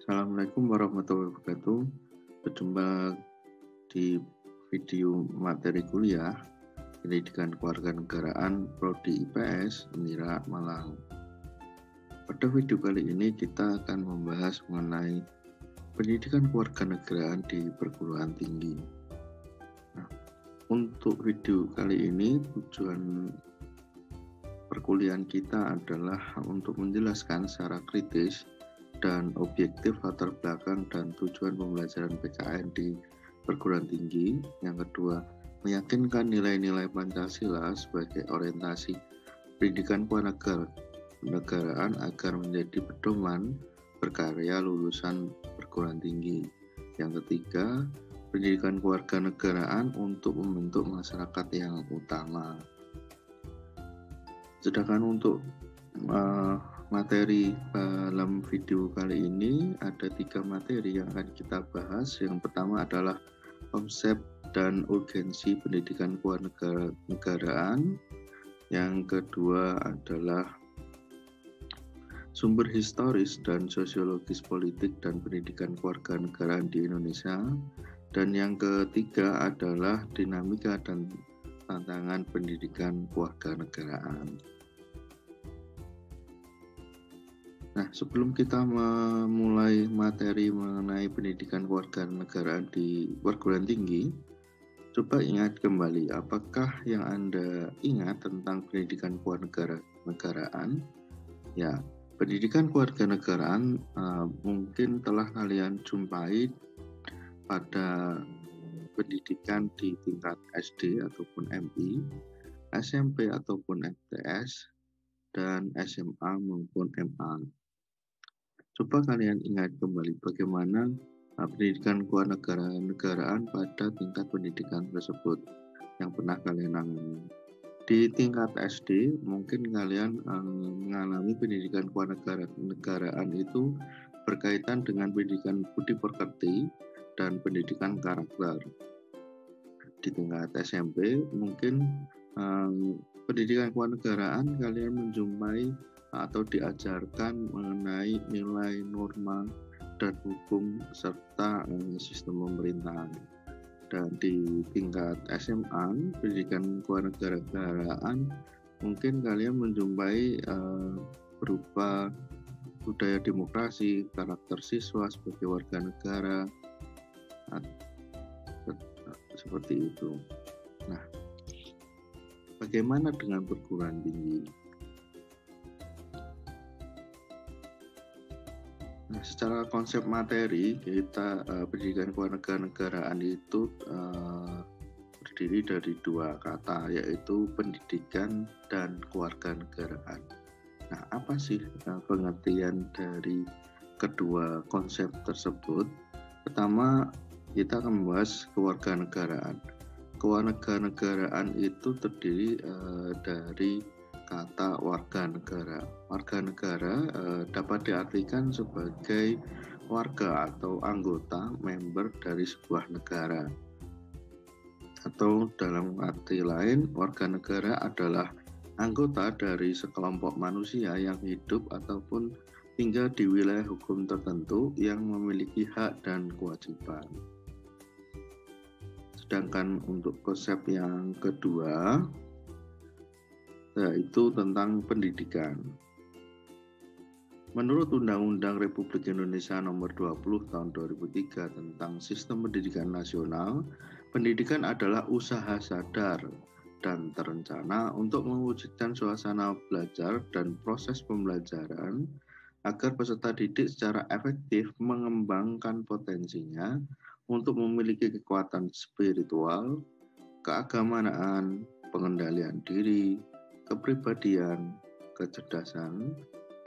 Assalamualaikum warahmatullahi wabarakatuh. Berjumpa di video materi kuliah Pendidikan Kewarganegaraan Prodi IPS Unira Malang. Pada video kali ini kita akan membahas mengenai pendidikan kewarganegaraan di perguruan tinggi. Nah, untuk video kali ini tujuan perkuliahan kita adalah untuk menjelaskan secara kritis dan objektif latar belakang dan tujuan pembelajaran PKN di perguruan tinggi. Yang kedua, meyakinkan nilai-nilai Pancasila sebagai orientasi pendidikan kewarganegaraan agar menjadi pedoman berkarya lulusan perguruan tinggi. Yang ketiga, pendidikan kewarganegaraan untuk membentuk masyarakat yang utama. Sedangkan untuk materi dalam video kali ini ada 3 materi yang akan kita bahas. Yang pertama adalah konsep dan urgensi pendidikan kewarganegaraan. Yang kedua adalah sumber historis dan sosiologis politik dan pendidikan kewarganegaraan di Indonesia. Dan yang ketiga adalah dinamika dan tantangan pendidikan kewarganegaraan. Nah, sebelum kita memulai materi mengenai pendidikan kewarganegaraan di perguruan tinggi, coba ingat kembali apakah yang Anda ingat tentang pendidikan kewarganegaraan? Ya, pendidikan kewarganegaraan mungkin telah kalian jumpai pada pendidikan di tingkat SD ataupun MI, SMP ataupun MTS, dan SMA maupun MA. Coba kalian ingat kembali bagaimana pendidikan kewarganegaraan pada tingkat pendidikan tersebut yang pernah kalian alami. Di tingkat SD mungkin kalian mengalami pendidikan kewarganegaraan itu berkaitan dengan pendidikan budi pekerti dan pendidikan karakter. Di tingkat SMP mungkin pendidikan kewarganegaraan kalian menjumpai atau diajarkan mengenai nilai, norma, dan hukum serta sistem pemerintahan. Dan di tingkat SMA, pendidikan kewarganegaraan mungkin kalian menjumpai berupa budaya demokrasi, karakter siswa sebagai warga negara, seperti itu. Nah, bagaimana dengan perguruan tinggi? Nah, secara konsep materi, kita pendidikan kewarganegaraan itu terdiri dari 2 kata, yaitu pendidikan dan kewarganegaraan. Nah, apa sih pengertian dari kedua konsep tersebut? Pertama, kita akan membahas kewarganegaraan. Kewarganegaraan itu terdiri dari kata warga negara. Warga negara dapat diartikan sebagai warga atau anggota member dari sebuah negara. Atau dalam arti lain, warga negara adalah anggota dari sekelompok manusia yang hidup ataupun tinggal di wilayah hukum tertentu yang memiliki hak dan kewajiban. Sedangkan untuk konsep yang kedua, yaitu tentang pendidikan. Menurut Undang-Undang Republik Indonesia Nomor 20 Tahun 2003 tentang Sistem Pendidikan Nasional, pendidikan adalah usaha sadar dan terencana untuk mewujudkan suasana belajar dan proses pembelajaran agar peserta didik secara efektif mengembangkan potensinya untuk memiliki kekuatan spiritual, keagamaan, pengendalian diri, kepribadian, kecerdasan,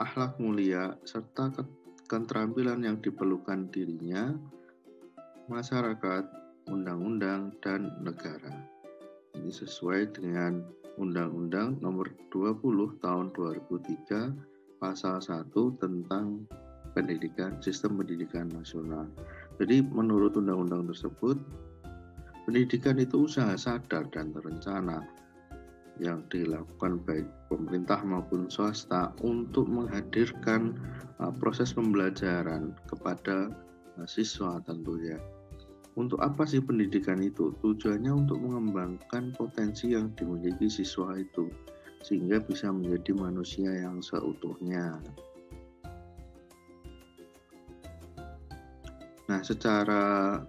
akhlak mulia, serta keterampilan yang diperlukan dirinya, masyarakat, undang-undang, dan negara. Ini sesuai dengan Undang-Undang Nomor 20 Tahun 2003 Pasal 1 tentang Sistem Pendidikan Nasional. Jadi menurut undang-undang tersebut, pendidikan itu usaha sadar dan terencana yang dilakukan baik pemerintah maupun swasta untuk menghadirkan proses pembelajaran kepada siswa tentunya. Untuk apa sih pendidikan itu? Tujuannya untuk mengembangkan potensi yang dimiliki siswa itu, sehingga bisa menjadi manusia yang seutuhnya. Nah, secara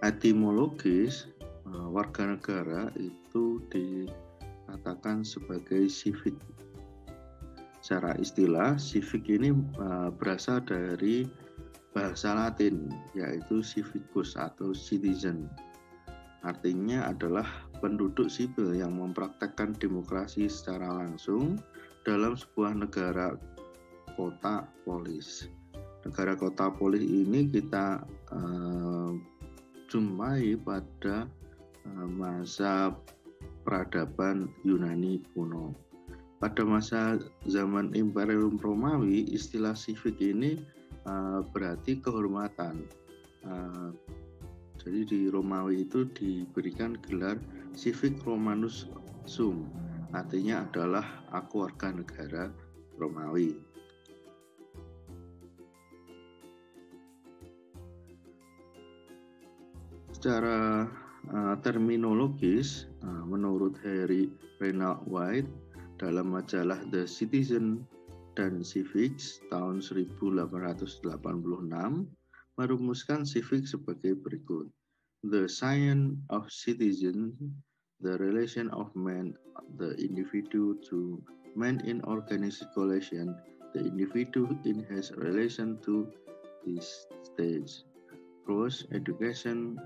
etimologis, warga negara itu dikatakan sebagai civic. Secara istilah, civic ini berasal dari bahasa Latin, yaitu civicus atau citizen. Artinya adalah penduduk sipil yang mempraktekkan demokrasi secara langsung dalam sebuah negara kota polis. Negara kota polis ini kita jumpai pada masa peradaban Yunani kuno. Pada masa zaman Imperium Romawi, istilah civic ini berarti kehormatan. Jadi di Romawi itu diberikan gelar Civic Romanus Sum, artinya adalah aku warga negara Romawi. Secara terminologis, menurut Harry Reynald White dalam majalah The Citizen dan Civics tahun 1886 merumuskan civic sebagai berikut. The science of citizen, the relation of man, the individual to man in organized coalition, the individual in his relation to the state. Cross Education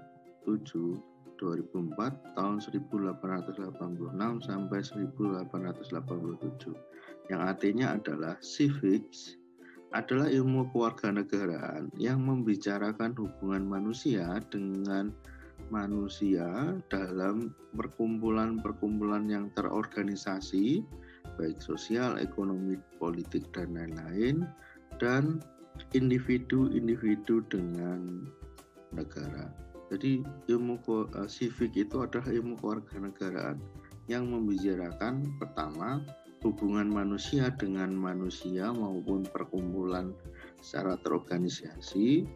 7 2004 tahun 1886 sampai 1887, yang artinya adalah civics adalah ilmu kewarganegaraan yang membicarakan hubungan manusia dengan manusia dalam perkumpulan-perkumpulan yang terorganisasi, baik sosial, ekonomi, politik, dan lain-lain, dan individu-individu dengan negara. Jadi ilmu civic itu adalah ilmu kewarganegaraan yang membicarakan pertama hubungan manusia dengan manusia maupun perkumpulan secara terorganisasi,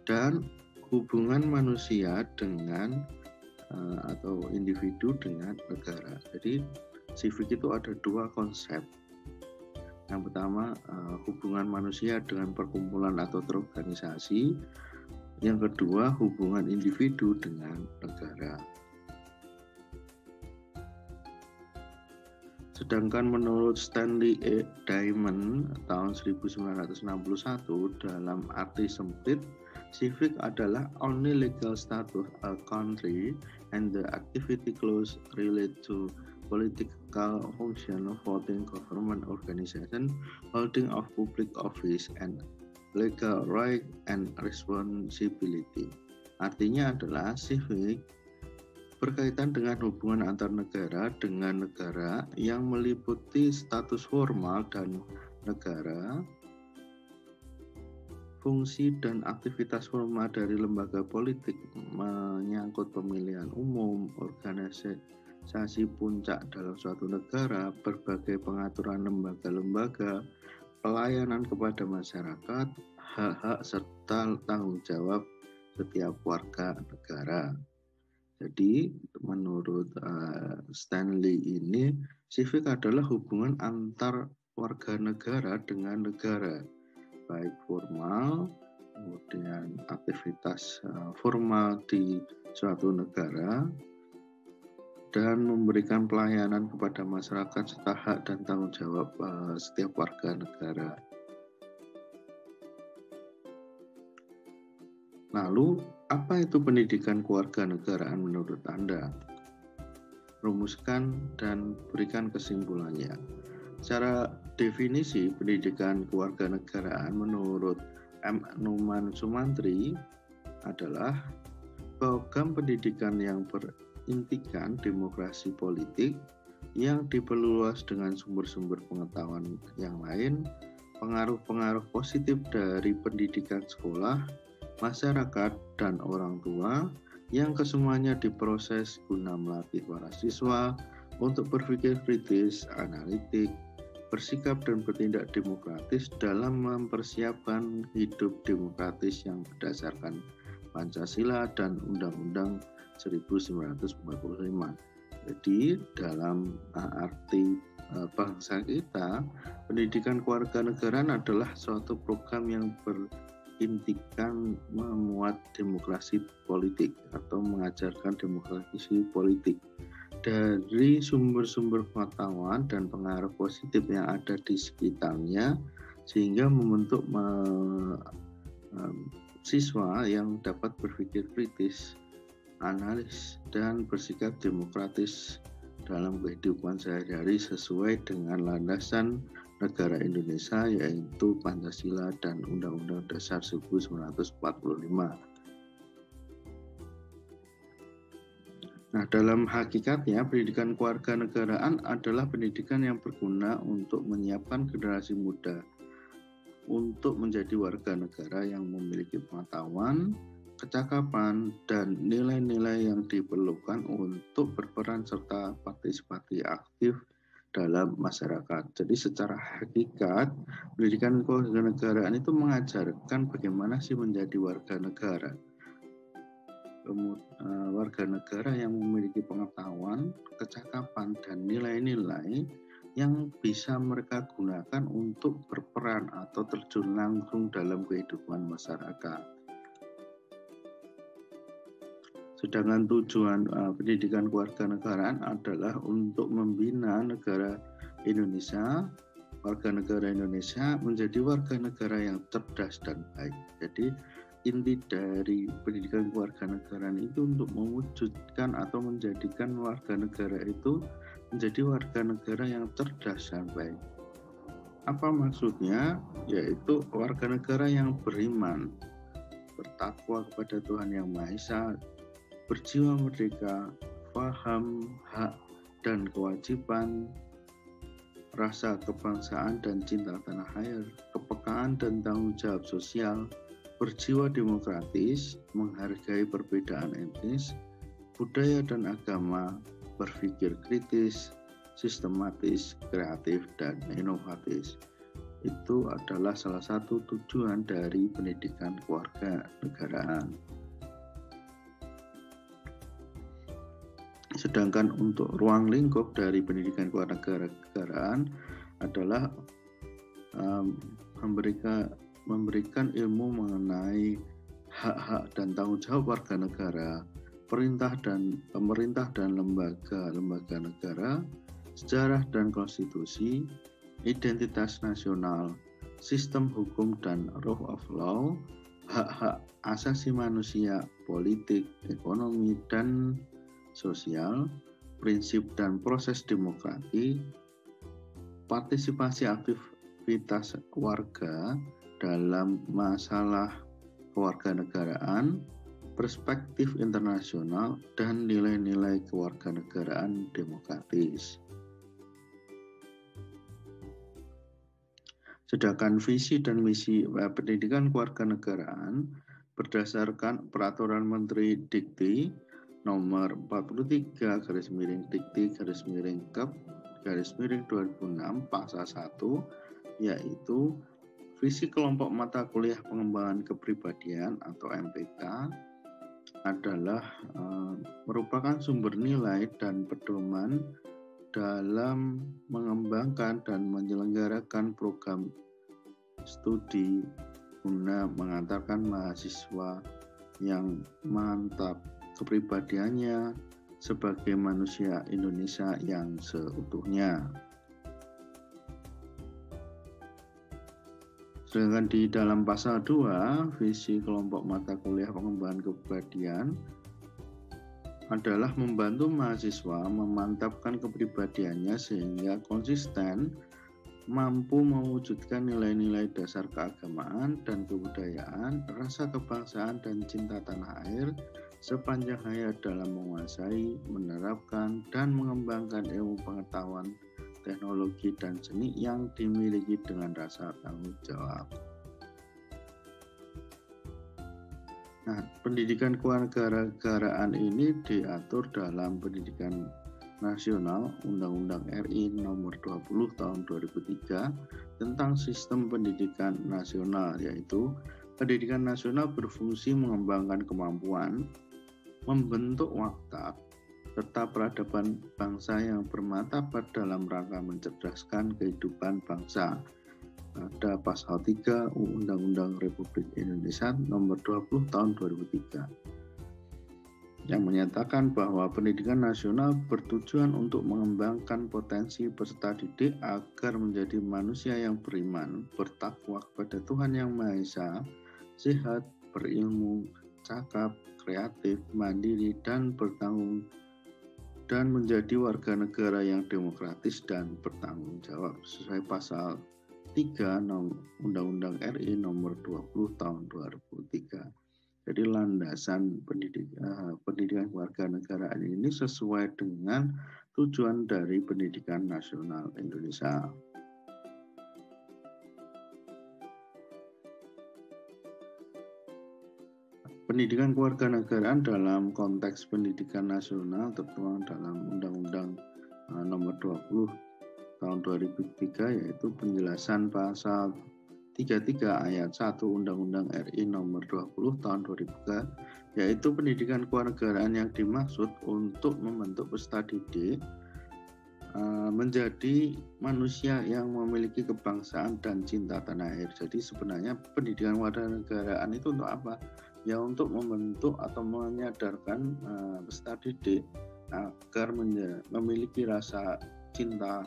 dan hubungan manusia dengan atau individu dengan negara. Jadi civic itu ada dua konsep. Yang pertama hubungan manusia dengan perkumpulan atau terorganisasi. Yang kedua, hubungan individu dengan negara. Sedangkan menurut Stanley E. Diamond tahun 1961 dalam arti sempit, civic adalah only legal status a country and the activity close relate to political function, voting, government organization, holding of public office, and legal right and responsibility. Artinya adalah civic berkaitan dengan hubungan antar negara dengan negara yang meliputi status formal dan negara, fungsi dan aktivitas formal dari lembaga politik menyangkut pemilihan umum, organisasi puncak dalam suatu negara, berbagai pengaturan lembaga-lembaga, pelayanan kepada masyarakat, hak-hak serta tanggung jawab setiap warga negara. Jadi menurut Stanley ini, civic adalah hubungan antar warga negara dengan negara, baik formal, kemudian aktivitas formal di suatu negara, dan memberikan pelayanan kepada masyarakat serta hak dan tanggung jawab setiap warga negara. Lalu, apa itu pendidikan kewarganegaraan menurut Anda? Rumuskan dan berikan kesimpulannya. Secara definisi pendidikan kewarganegaraan menurut M. Numan Sumantri adalah program pendidikan yang intikan demokrasi politik yang diperluas dengan sumber-sumber pengetahuan yang lain, pengaruh-pengaruh positif dari pendidikan sekolah, masyarakat, dan orang tua, yang kesemuanya diproses guna melatih para siswa untuk berpikir kritis, analitik, bersikap dan bertindak demokratis dalam mempersiapkan hidup demokratis yang berdasarkan Pancasila dan Undang-Undang 1945. Jadi dalam arti bangsa kita, pendidikan kewarganegaraan adalah suatu program yang berintikan memuat demokrasi politik atau mengajarkan demokrasi politik dari sumber-sumber pengetahuan dan pengaruh positif yang ada di sekitarnya, sehingga membentuk siswa yang dapat berpikir kritis, analis, dan bersikap demokratis dalam kehidupan sehari-hari sesuai dengan landasan negara Indonesia, yaitu Pancasila dan Undang-Undang Dasar 1945. Nah, dalam hakikatnya, pendidikan kewarganegaraan adalah pendidikan yang berguna untuk menyiapkan generasi muda untuk menjadi warga negara yang memiliki pengetahuan, kecakapan, dan nilai-nilai yang diperlukan untuk berperan serta partisipasi aktif dalam masyarakat. Jadi secara hakikat, pendidikan kewarganegaraan itu mengajarkan bagaimana sih menjadi warga negara. Warga negara yang memiliki pengetahuan, kecakapan, dan nilai-nilai yang bisa mereka gunakan untuk berperan atau terjun langsung dalam kehidupan masyarakat. Sedangkan tujuan pendidikan kewarganegaraan adalah untuk membina negara Indonesia, warga negara Indonesia menjadi warga negara yang cerdas dan baik. Jadi inti dari pendidikan kewarganegaraan itu untuk mewujudkan atau menjadikan warga negara itu menjadi warga negara yang cerdas dan baik. Apa maksudnya? Yaitu warga negara yang beriman, bertakwa kepada Tuhan Yang Maha Esa, berjiwa merdeka, paham hak dan kewajiban, rasa kebangsaan dan cinta tanah air, kepekaan dan tanggung jawab sosial, berjiwa demokratis, menghargai perbedaan etnis, budaya dan agama, berpikir kritis, sistematis, kreatif, dan inovatif. Itu adalah salah satu tujuan dari pendidikan kewarganegaraan. Sedangkan untuk ruang lingkup dari pendidikan kewarganegaraan adalah memberikan ilmu mengenai hak-hak dan tanggung jawab warga negara, pemerintah dan lembaga negara, sejarah dan konstitusi, identitas nasional, sistem hukum dan rule of law, hak-hak asasi manusia, politik, ekonomi, dan sosial, prinsip dan proses demokrasi, partisipasi aktivitas warga dalam masalah kewarganegaraan, perspektif internasional, dan nilai-nilai kewarganegaraan demokratis. Sedangkan visi dan misi pendidikan kewarganegaraan berdasarkan Peraturan Menteri Dikti nomor 43/Dikti/Kep/2006 pasal 1, yaitu visi kelompok mata kuliah pengembangan kepribadian atau MPK adalah merupakan sumber nilai dan pedoman dalam mengembangkan dan menyelenggarakan program studi guna mengantarkan mahasiswa yang mantap kepribadiannya sebagai manusia Indonesia yang seutuhnya. Sedangkan di dalam pasal 2, visi kelompok mata kuliah pengembangan kepribadian adalah membantu mahasiswa memantapkan kepribadiannya sehingga konsisten, mampu mewujudkan nilai-nilai dasar keagamaan dan kebudayaan, rasa kebangsaan dan cinta tanah air sepanjang hayat dalam menguasai, menerapkan, dan mengembangkan ilmu pengetahuan, teknologi, dan seni yang dimiliki dengan rasa tanggung jawab. Nah, pendidikan kewarganegaraan ini diatur dalam Pendidikan Nasional Undang-Undang RI Nomor 20 Tahun 2003 tentang Sistem Pendidikan Nasional, yaitu pendidikan nasional berfungsi mengembangkan kemampuan, membentuk watak, serta peradaban bangsa yang bermartabat dalam rangka mencerdaskan kehidupan bangsa. Ada pasal 3 Undang-Undang Republik Indonesia Nomor 20 Tahun 2003 yang menyatakan bahwa pendidikan nasional bertujuan untuk mengembangkan potensi peserta didik agar menjadi manusia yang beriman, bertakwa kepada Tuhan Yang Maha Esa, sehat, berilmu, cakap, kreatif, mandiri, dan bertanggung dan menjadi warga negara yang demokratis dan bertanggung jawab sesuai pasal 3 Undang-Undang RI Nomor 20 Tahun 2003. Jadi landasan pendidikan kewarganegaraan ini sesuai dengan tujuan dari pendidikan nasional Indonesia. Pendidikan kewarganegaraan dalam konteks pendidikan nasional tertuang dalam Undang-Undang Nomor 20 Tahun 2003, yaitu penjelasan pasal 33 ayat 1 Undang-Undang RI Nomor 20 Tahun 2003, yaitu pendidikan kewarganegaraan yang dimaksud untuk membentuk peserta didik menjadi manusia yang memiliki kebangsaan dan cinta tanah air. Jadi sebenarnya pendidikan kewarganegaraan itu untuk apa? Ya untuk membentuk atau menyadarkan peserta didik agar memiliki rasa cinta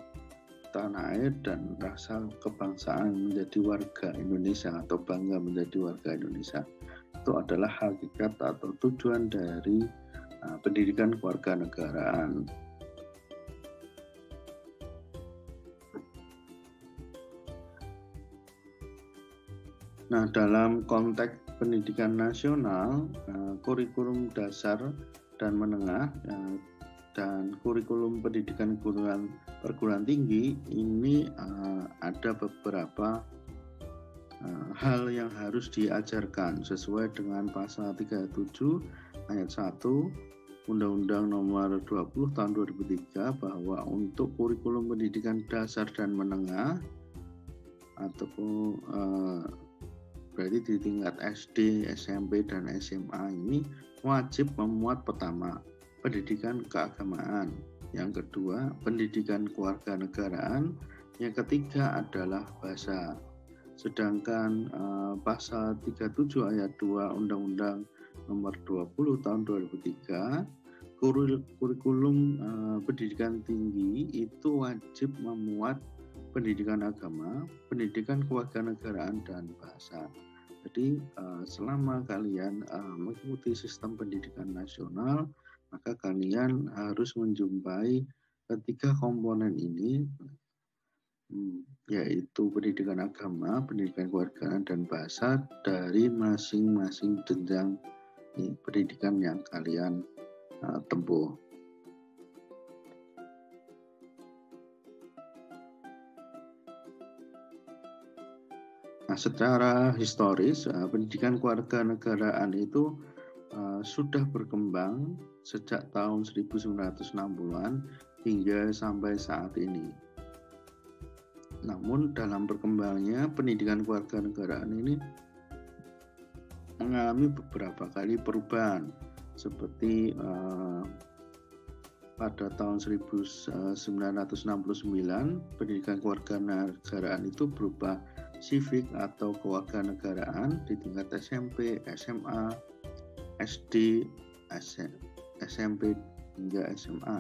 tanah air dan rasa kebangsaan menjadi warga Indonesia atau bangga menjadi warga Indonesia. Itu adalah hakikat atau tujuan dari pendidikan kewarganegaraan. Nah, dalam konteks pendidikan nasional, kurikulum dasar dan menengah dan kurikulum pendidikan perguruan tinggi ini ada beberapa hal yang harus diajarkan sesuai dengan pasal 37 ayat 1 Undang-Undang Nomor 20 Tahun 2003 bahwa untuk kurikulum pendidikan dasar dan menengah ataupun berarti di tingkat SD, SMP, dan SMA ini wajib memuat pertama pendidikan keagamaan, yang kedua pendidikan kewarganegaraan, yang ketiga adalah bahasa. Sedangkan pasal 37 ayat 2 Undang-Undang Nomor 20 Tahun 2003 kurikulum pendidikan tinggi itu wajib memuat pendidikan agama, pendidikan kewarganegaraan, dan bahasa. Jadi selama kalian mengikuti sistem pendidikan nasional, maka kalian harus menjumpai ketiga komponen ini, yaitu pendidikan agama, pendidikan kewarganegaraan, dan bahasa dari masing-masing jenjang pendidikan yang kalian tempuh. Nah, secara historis pendidikan kewarganegaraan itu sudah berkembang sejak tahun 1960-an hingga sampai saat ini. Namun dalam berkembangnya pendidikan kewarganegaraan ini mengalami beberapa kali perubahan, seperti pada tahun 1969 pendidikan kewarganegaraan itu berubah civic atau kewarganegaraan di tingkat SMP, SMA, SD, SMP hingga SMA.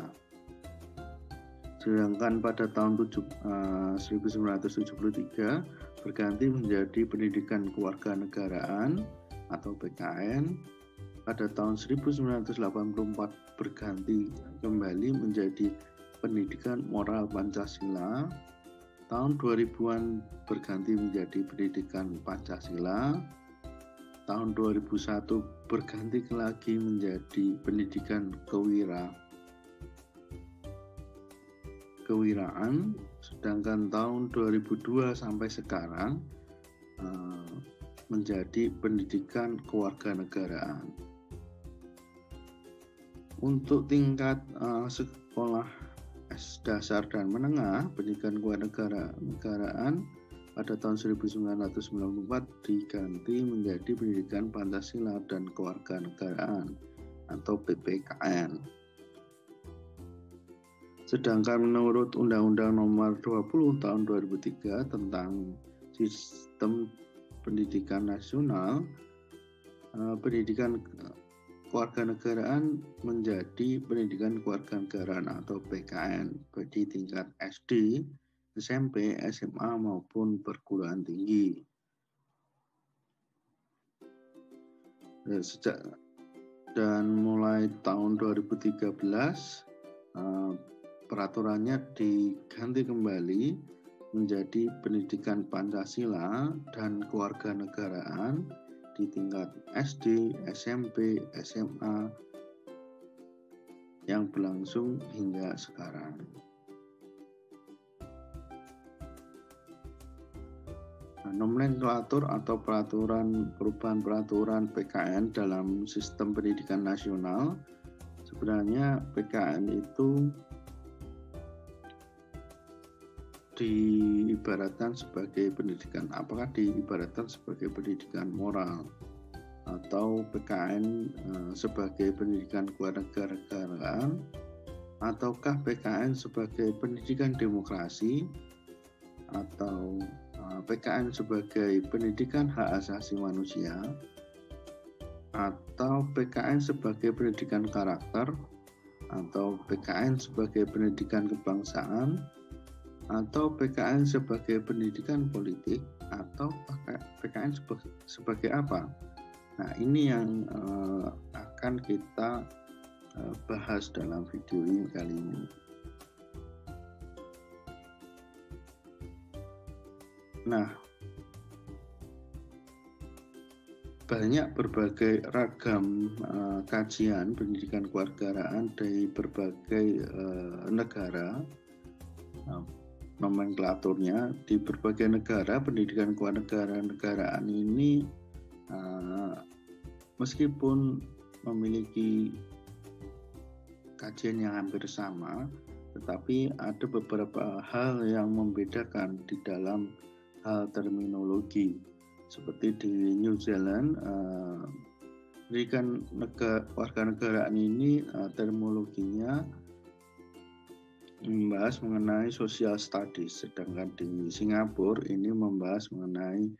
Sedangkan pada tahun 1973 berganti menjadi pendidikan kewarganegaraan atau PKN. Pada tahun 1984 berganti kembali menjadi pendidikan moral Pancasila. Tahun 2000-an berganti menjadi pendidikan Pancasila. Tahun 2001 berganti lagi menjadi pendidikan kewiraan. Sedangkan tahun 2002 sampai sekarang menjadi pendidikan kewarganegaraan. Untuk tingkat sekolah dasar dan menengah, pendidikan kewarganegaraan pada tahun 1994 diganti menjadi pendidikan Pancasila dan kewarganegaraan atau PPKN. Sedangkan menurut Undang-Undang Nomor 20 Tahun 2003 tentang Sistem Pendidikan Nasional, pendidikan kewarganegaraan menjadi pendidikan kewarganegaraan atau PKN di tingkat SD, SMP, SMA maupun perguruan tinggi. Dan mulai tahun 2013 peraturannya diganti kembali menjadi pendidikan Pancasila dan kewarganegaraan di tingkat SD, SMP, SMA yang berlangsung hingga sekarang. Nomenklatur atau perubahan peraturan PKN dalam sistem pendidikan nasional, sebenarnya PKN itu diibaratkan sebagai pendidikan, apakah diibaratkan sebagai pendidikan moral atau PKN sebagai pendidikan kewarganegaraan, ataukah PKN sebagai pendidikan demokrasi, atau PKN sebagai pendidikan hak asasi manusia, atau PKN sebagai pendidikan karakter, atau PKN sebagai pendidikan kebangsaan, atau PKN sebagai pendidikan politik, atau PKN sebagai apa? Nah, ini yang akan kita bahas dalam video ini kali ini. Nah, banyak berbagai ragam kajian pendidikan kewarganegaraan dari berbagai negara. Nomenklaturnya di berbagai negara, pendidikan kewarganegaraan ini meskipun memiliki kajian yang hampir sama, tetapi ada beberapa hal yang membedakan di dalam hal terminologi. Seperti di New Zealand, pendidikan kewarganegaraan ini terminologinya membahas mengenai social studies, sedangkan di Singapura ini membahas mengenai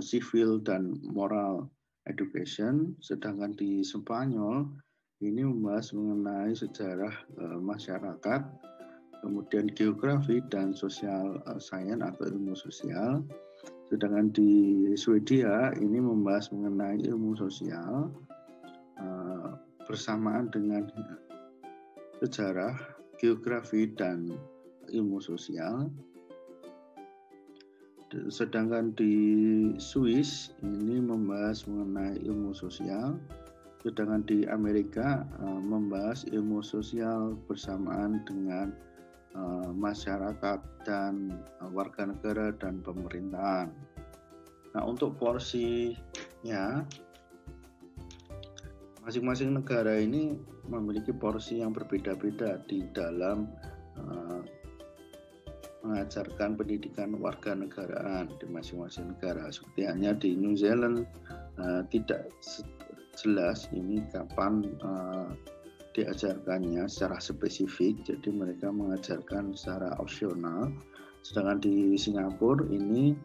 civil dan moral education, sedangkan di Spanyol ini membahas mengenai sejarah masyarakat, kemudian geografi dan social science atau ilmu sosial, sedangkan di Swedia ini membahas mengenai ilmu sosial bersamaan dengan sejarah, geografi, dan ilmu sosial. Sedangkan di Swiss ini membahas mengenai ilmu sosial, sedangkan di Amerika membahas ilmu sosial bersamaan dengan masyarakat dan warga negara dan pemerintahan. Nah, untuk porsinya, masing-masing negara ini memiliki porsi yang berbeda-beda di dalam mengajarkan pendidikan warganegaraan di masing-masing negara. Seperti hanya di New Zealand tidak jelas ini kapan diajarkannya secara spesifik, jadi mereka mengajarkan secara opsional. Sedangkan di Singapura ini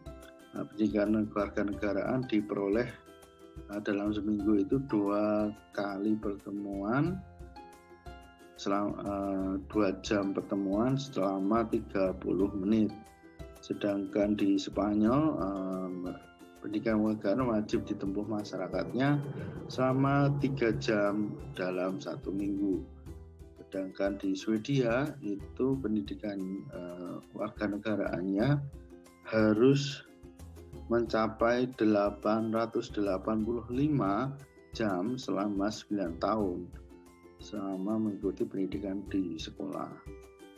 pendidikan kewarganegaraan diperoleh dalam seminggu itu 2 kali pertemuan, selama 2 jam pertemuan selama 30 menit. Sedangkan di Spanyol pendidikan kewarganegaraan wajib ditempuh masyarakatnya selama 3 jam dalam 1 minggu. Sedangkan di Swedia itu pendidikan warganegaraannya harus mencapai 885 jam selama 9 tahun selama mengikuti pendidikan di sekolah.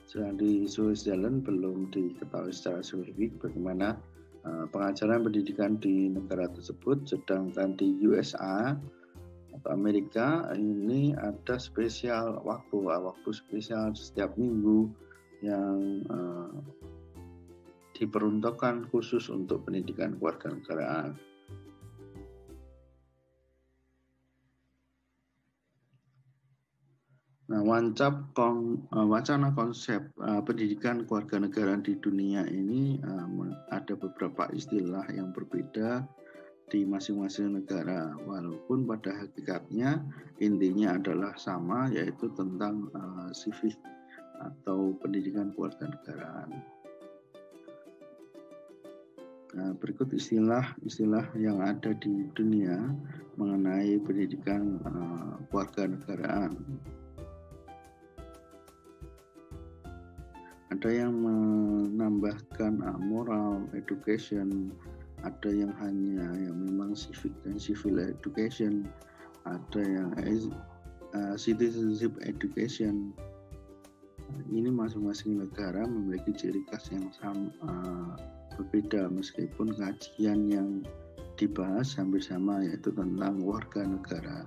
Sedang di Switzerland belum diketahui secara spesifik bagaimana pengajaran pendidikan di negara tersebut, sedangkan di USA atau Amerika ini ada spesial waktu spesial setiap minggu yang diperuntukkan khusus untuk pendidikan kewarganegaraan. Nah, wacana konsep pendidikan kewarganegaraan di dunia ini ada beberapa istilah yang berbeda di masing-masing negara, walaupun pada hakikatnya intinya adalah sama, yaitu tentang civic atau pendidikan kewarganegaraan. Nah, berikut istilah-istilah yang ada di dunia mengenai pendidikan kewarganegaraan. Ada yang menambahkan moral education, ada yang hanya yang memang civic dan civil education, ada yang citizenship education. Ini masing-masing negara memiliki ciri khas yang sama, berbeda, meskipun kajian yang dibahas hampir sama, yaitu tentang warga negara.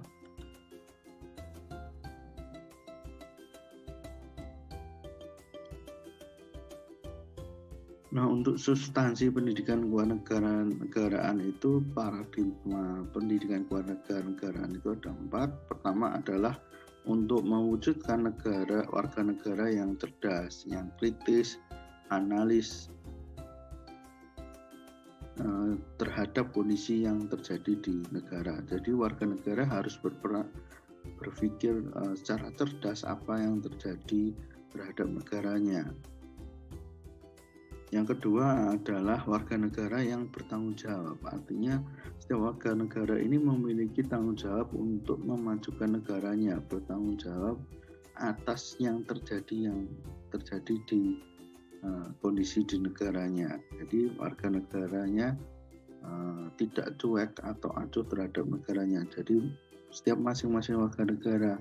Nah, untuk substansi pendidikan kewarganegaraan itu, paradigma pendidikan kewarganegaraan itu ada 4. Pertama adalah untuk mewujudkan warga negara yang cerdas, yang kritis, analis terhadap kondisi yang terjadi di negara. Jadi warga negara harus berpikir secara cerdas apa yang terjadi terhadap negaranya. Yang kedua adalah warga negara yang bertanggung jawab. Artinya setiap warga negara ini memiliki tanggung jawab untuk memajukan negaranya, bertanggung jawab atas yang terjadi di kondisi di negaranya. Jadi warga negaranya tidak cuek atau acuh terhadap negaranya. Jadi setiap masing-masing warga negara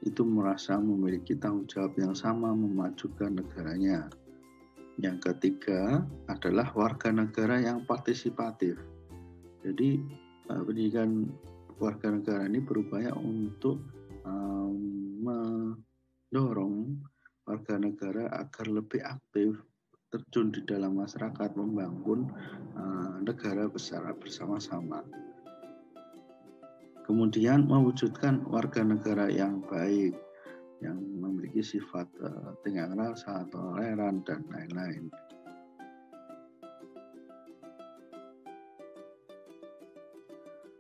itu merasa memiliki tanggung jawab yang sama memajukan negaranya. Yang ketiga adalah warga negara yang partisipatif. Jadi pendidikan warga negara ini berupaya untuk mendorong warga negara agar lebih aktif terjun di dalam masyarakat, membangun negara secara bersama-sama. Kemudian mewujudkan warga negara yang baik, yang memiliki sifat tenggang rasa, toleran, dan lain-lain.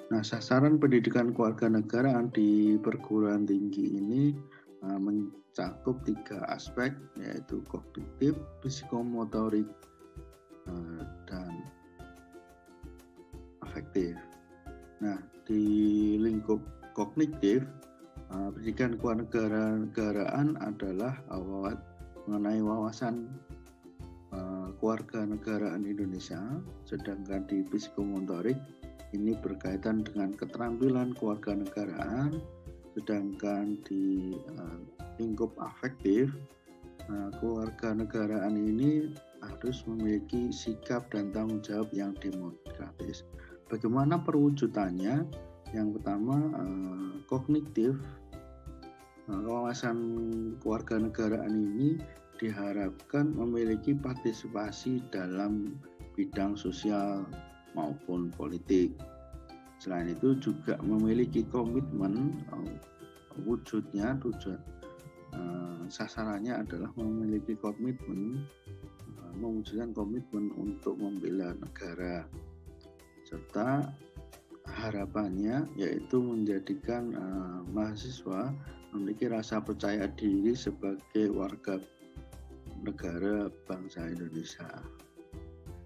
Nah, sasaran pendidikan kewarganegaraan di perguruan tinggi ini mencakup 3 aspek, yaitu kognitif, psikomotorik, dan afektif. Nah, di lingkup kognitif, pendidikan kewarganegaraan adalah mengenai wawasan kewarganegaraan Indonesia, sedangkan di psikomotorik ini berkaitan dengan keterampilan kewarganegaraan, sedangkan di lingkup afektif, kewarganegaraan ini harus memiliki sikap dan tanggung jawab yang demokratis. Bagaimana perwujudannya? Yang pertama, kognitif. Wawasan kewarganegaraan ini diharapkan memiliki partisipasi dalam bidang sosial maupun politik. Selain itu juga memiliki komitmen, wujudnya tujuan sasarannya adalah memiliki komitmen, mewujudkan komitmen untuk membela negara, serta harapannya yaitu menjadikan mahasiswa memiliki rasa percaya diri sebagai warga negara bangsa Indonesia.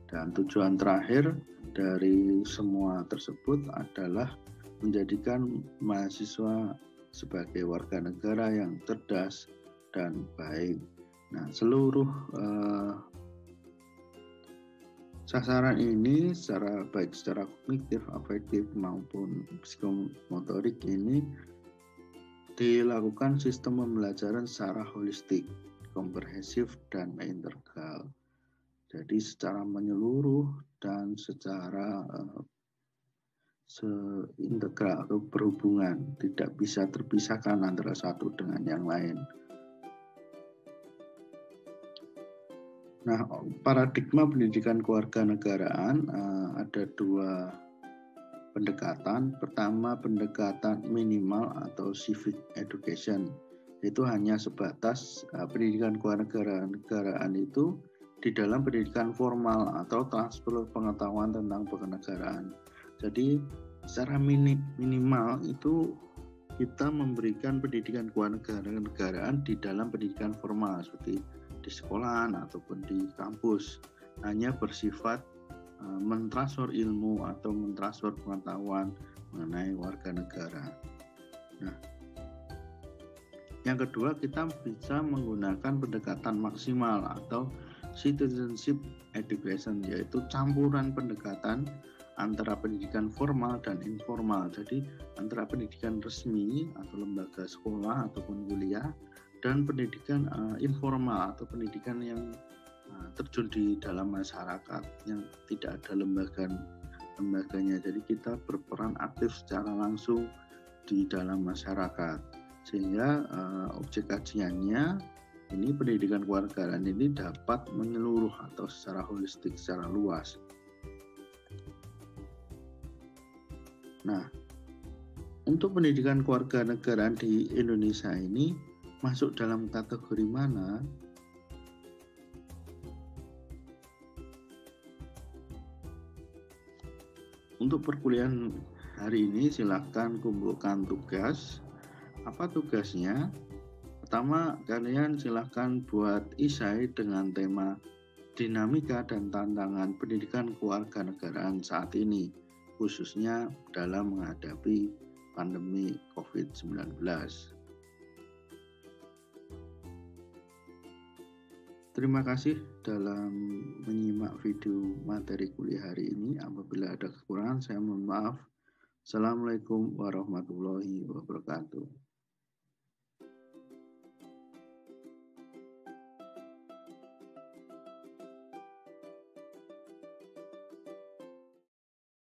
Dan tujuan terakhir dari semua tersebut adalah menjadikan mahasiswa sebagai warga negara yang cerdas dan baik. Nah, seluruh sasaran ini baik secara kognitif, afektif maupun psikomotorik ini dilakukan sistem pembelajaran secara holistik, komprehensif, dan integral. Jadi secara menyeluruh dan secara seintegral atau berhubungan, tidak bisa terpisahkan antara satu dengan yang lain. Nah, paradigma pendidikan kewarganegaraan ada dua pendekatan. Pertama, pendekatan minimal atau civic education. Itu hanya sebatas pendidikan kewarganegaraan itu di dalam pendidikan formal atau transfer pengetahuan tentang kenegaraan. Jadi secara minimal itu kita memberikan pendidikan kewarganegaraan di dalam pendidikan formal seperti di sekolahan ataupun di kampus, hanya bersifat mentransfer ilmu atau mentransfer pengetahuan mengenai warga negara. Nah, yang kedua, kita bisa menggunakan pendekatan maksimal atau citizenship education, yaitu campuran pendekatan antara pendidikan formal dan informal. Jadi antara pendidikan resmi atau lembaga sekolah ataupun kuliah dan pendidikan informal atau pendidikan yang terjun di dalam masyarakat yang tidak ada lembaganya. Jadi kita berperan aktif secara langsung di dalam masyarakat, sehingga objek kajiannya ini pendidikan kewarganegaraan ini dapat menyeluruh atau secara holistik, secara luas. Nah, untuk pendidikan kewarganegaraan di Indonesia ini masuk dalam kategori mana? Untuk perkuliahan hari ini silakan kumpulkan tugas. Apa tugasnya? Pertama, kalian silakan buat esai dengan tema dinamika dan tantangan pendidikan kewarganegaraan saat ini, khususnya dalam menghadapi pandemi COVID-19. Terima kasih dalam menyimak video materi kuliah hari ini. Apabila ada kekurangan, saya mohon maaf. Assalamualaikum warahmatullahi wabarakatuh.